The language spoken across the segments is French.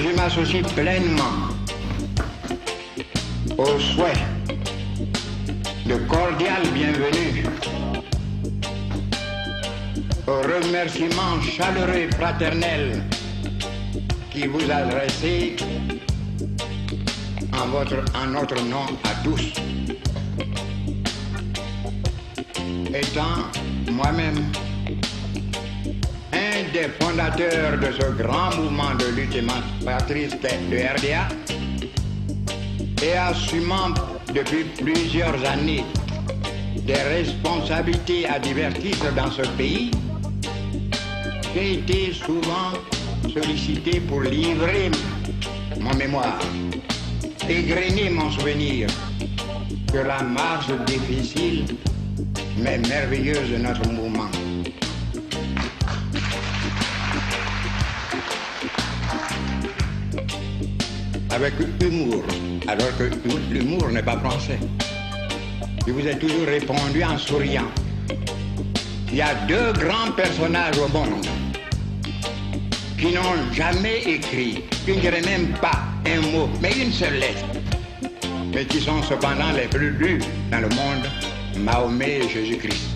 je m'associe pleinement au souhait de cordial bienvenue, au remerciement chaleureux et fraternel qui vous adressez en notre nom à tous. Étant moi-même un des fondateurs de ce grand mouvement de lutte émancipatrice de RDA et assumant depuis plusieurs années des responsabilités à divers titres dans ce pays, j'ai été souvent sollicité pour livrer mon mémoire, égrener mon souvenir sur la marche difficile mais merveilleuse de notre mouvement. Avec humour, alors que l'humour n'est pas français. Je vous ai toujours répondu en souriant. Il y a deux grands personnages au monde qui n'ont jamais écrit, qui ne diraient même pas un mot, mais une seule lettre, mais qui sont cependant les plus lus dans le monde, Mahomet et Jésus-Christ.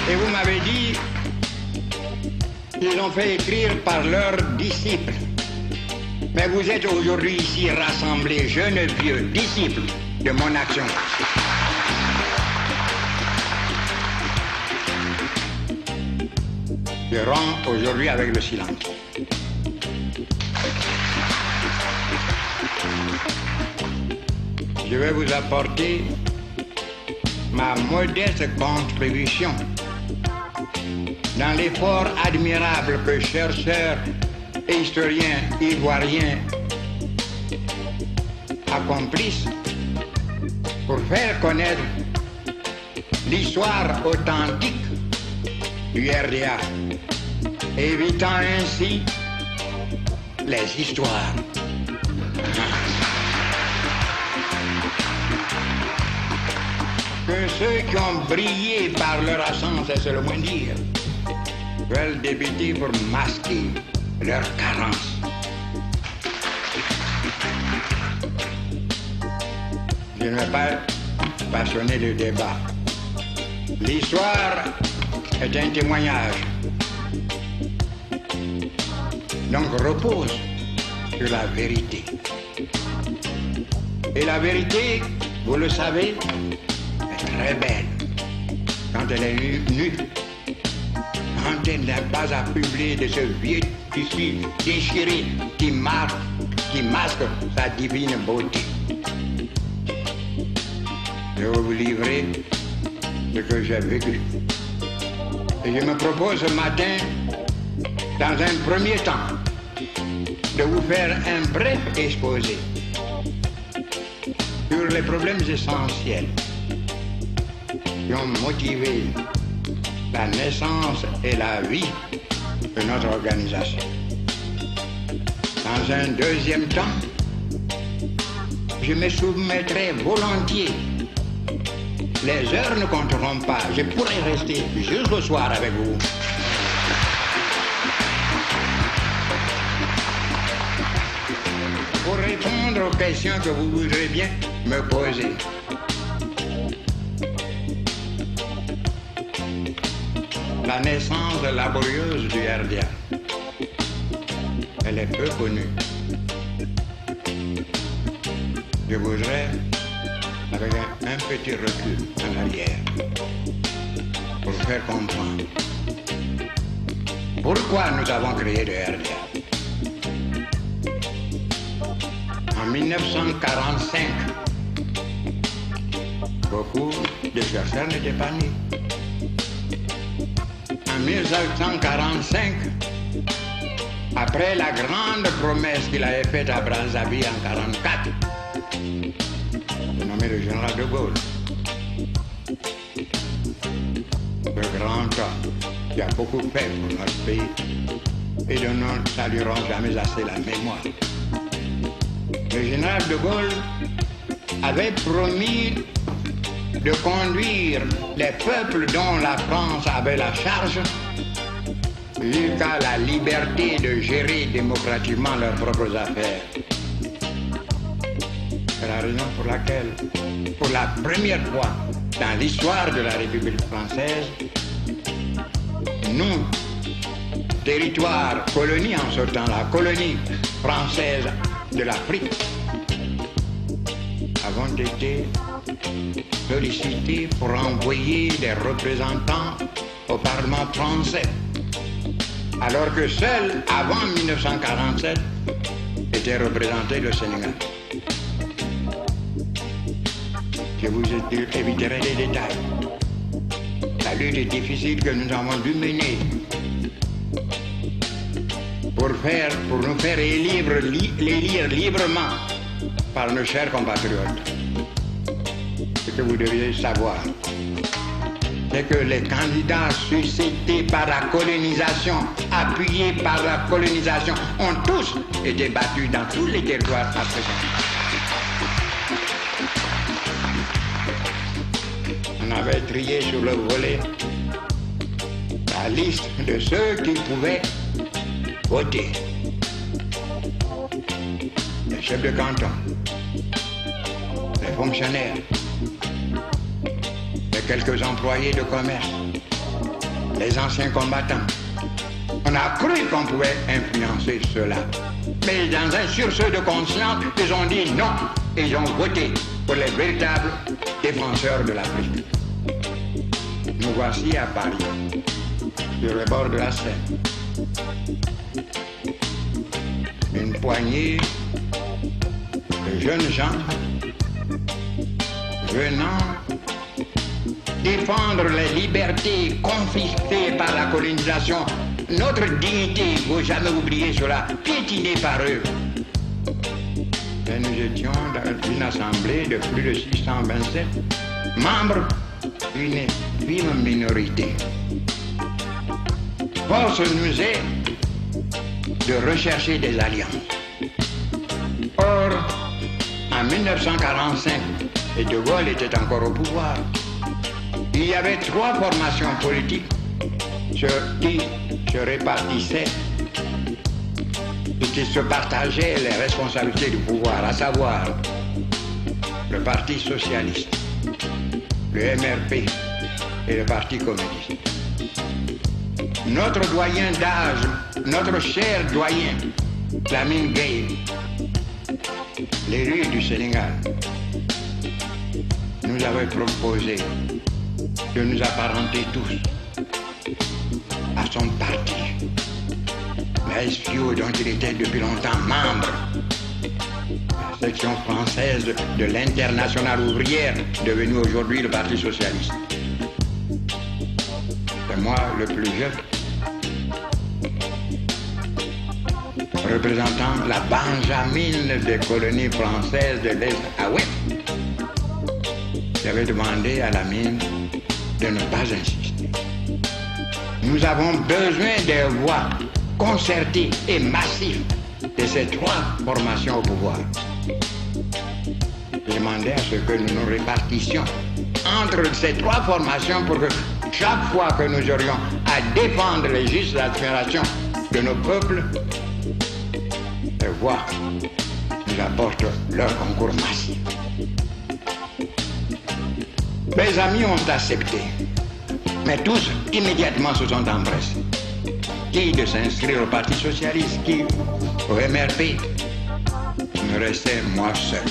Et vous m'avez dit qu'ils ont fait écrire par leurs disciples. Mais vous êtes aujourd'hui ici rassemblés, jeunes et vieux, disciples de mon action. Je rends aujourd'hui avec le silence. Je vais vous apporter ma modeste contribution dans l'effort admirable que chercheurs et historiens ivoiriens accomplissent pour faire connaître l'histoire authentique du RDA, évitant ainsi les histoires. Que ceux qui ont brillé par leur absence, c'est le moins dire, veulent débiter pour masquer leur carence. Je ne vais pas passionner le débat. L'histoire est un témoignage, donc repose sur la vérité. Et la vérité, vous le savez, est très belle quand elle est nue. Quand elle n'a pas à publier de ce vieux tissu déchiré qui masque sa divine beauté. Je vais vous livrer ce que j'ai vécu. Et je me propose ce matin, dans un premier temps, de vous faire un bref exposé sur les problèmes essentiels qui ont motivé la naissance et la vie de notre organisation. Dans un deuxième temps, je me soumettrai volontiers. Les heures ne compteront pas. Je pourrai rester jusqu'au soir avec vous. Pour répondre aux questions que vous voudrez bien me poser. La naissance laborieuse du RDA. Elle est peu connue. Je voudrais, avec un petit recul en arrière, pour faire comprendre pourquoi nous avons créé le RDA. En 1945, beaucoup de chercheurs n'étaient pas nés. En 1945, après la grande promesse qu'il avait faite à Brazzaville en 1944, nommé le général de Gaulle, le grand homme qui a beaucoup fait pour notre pays et dont nous ne saluerons jamais assez la mémoire. Le général de Gaulle avait promis de conduire les peuples dont la France avait la charge jusqu'à la liberté de gérer démocratiquement leurs propres affaires. C'est la raison pour laquelle, pour la première fois dans l'histoire de la République française, nous, territoire, colonie en ce temps-là, colonie française de l'Afrique, avons été sollicités pour envoyer des représentants au Parlement français, alors que seul, avant 1947, était représenté le Sénégal. Je vous éviterai les détails. La lutte est difficile que nous avons dû mener pour nous faire élire librement par nos chers compatriotes. Ce que vous deviez savoir, c'est que les candidats suscités par la colonisation, appuyés par la colonisation, ont tous été battus dans tous les territoires africains. On avait trié sur le volet la liste de ceux qui pouvaient voter. Les chefs de canton, les fonctionnaires, les quelques employés de commerce, les anciens combattants. On a cru qu'on pouvait influencer cela. Mais dans un sursaut de conscience, ils ont dit non. Ils ont voté pour les véritables défenseurs de l'Afrique. Nous voici à Paris, sur le bord de la Seine. Une poignée de jeunes gens venant défendre les libertés confisquées par la colonisation, notre dignité, il ne faut jamais oublier cela, piétinée par eux. Et nous étions dans une assemblée de plus de 627 membres d'une infime minorité. Force nous est de rechercher des alliances. Or, en 1945, et De Gaulle était encore au pouvoir, il y avait 3 formations politiques qui se répartissaient et qui se partageaient les responsabilités du pouvoir, à savoir le Parti socialiste, le MRP et le Parti communiste. Notre doyen d'âge, notre cher doyen, Lamine Gueye, l'élu du Sénégal, nous avait proposé de nous apparenter tous à son parti, la SFIO dont il était depuis longtemps membre, la section française de l'Internationale ouvrière, devenue aujourd'hui le Parti socialiste. C'est moi le plus jeune, représentant la Benjamine des colonies françaises de l'Est à Ouest. J'avais demandé à Lamine de ne pas insister. Nous avons besoin des voix concertées et massives de ces 3 formations au pouvoir. J'ai demandé à ce que nous nous répartissions entre ces 3 formations pour que chaque fois que nous aurions à défendre les justes aspirations de nos peuples, les voix nous apportent leur concours massif. Mes amis ont accepté, mais tous immédiatement se sont empressés. Qui de s'inscrire au Parti socialiste, qui au MRP. Il me restait moi seul.